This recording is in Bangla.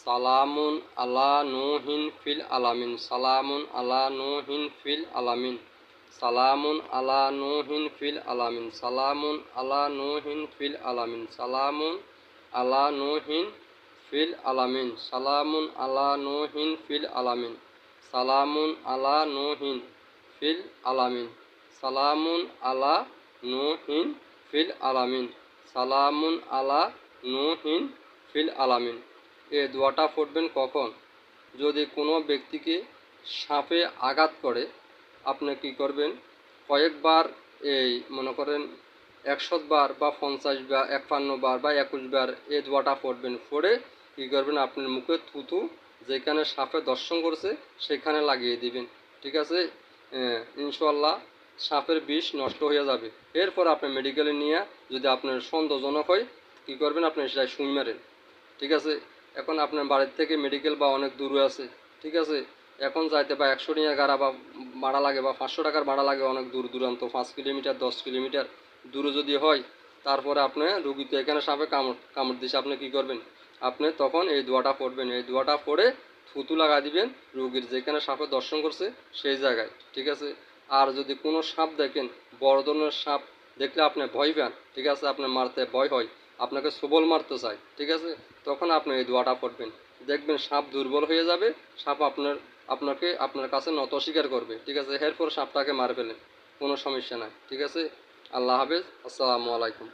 সালামুন আলা নূহিন ফিল আলামিন, সালামুন আলা নূহিন ফিল আলামিন, সালামুন আলা নূহিন ফিল আলামিন, সালামুন আলা নূহিন ফিল আলামিন, সালামুন আলা নূহিন ফিল আলামিন, সালামুন আলা নূহিন ফিল আলামিন, সালামুন আলা নূহিন ফিল আলামিন, সালামুন আলা নূহিন ফিল আলামিন, সালামুন আলা নূহিন ফিল আলামিন। এই দোয়াটা পড়বেন কখন? যদি কোনো ব্যক্তিকে সাপে আঘাত করে, আপনি কি করবেন, কয়েকবার এই মনে করেন 100 বার বা 50 বার 51 বার বা 21 বার এই দোয়াটা পড়বেন। পড়ে কী করবেন, আপনার মুখে থুতু যেখানে সাপে দর্শন করছে সেখানে লাগিয়ে দিবেন। ঠিক আছে? ইনশাআল্লাহ সাপের বিষ নষ্ট হয়ে যাবে। এরপর আপনি মেডিকেলে নিয়ে যদি আপনার সন্দেহজনক হয় কী করবেন, আপনি সেটা সুই মারেন। ঠিক আছে? এখন আপনার বাড়ির থেকে মেডিকেল বা অনেক দূরে আছে। ঠিক আছে? এখন যাইতে বা 100 টাকা গাড়া বা ভাড়া লাগে বা 500 টাকার ভাড়া লাগে, অনেক দূর দূরান্ত 5 কিলোমিটার 10 কিলোমিটার দূরে যদি হয়, তারপরে আপনি রুগী তো এখানে সাপে কামড় দিছে, আপনি কী করবেন, আপনি তখন এই দোয়াটা পড়বেন। এই দোয়াটা পড়ে থুতু লাগা দিবেন রুগীর যেখানে সাপে দর্শন করছে সেই জায়গায়। ঠিক আছে? আর যদি কোনো সাপ দেখেন, বড় ধরনের সাপ দেখলে আপনি ভয় পান, ঠিক আছে, আপনার মারতে ভয় হয়, আপনাকে সবল মারতে চায়, ঠিক আছে, তখন আপনি এই দোয়াটা পড়বেন। দেখবেন সাপ দুর্বল হয়ে যাবে, সাপ আপনাকে আপনার কাছে নত স্বীকার করবে। ঠিক আছে? এরপর সাপটাকে মার ফেলেন, কোনো সমস্যা নাই। ঠিক আছে? আল্লাহ হাফেজ, আসসালামু আলাইকুম।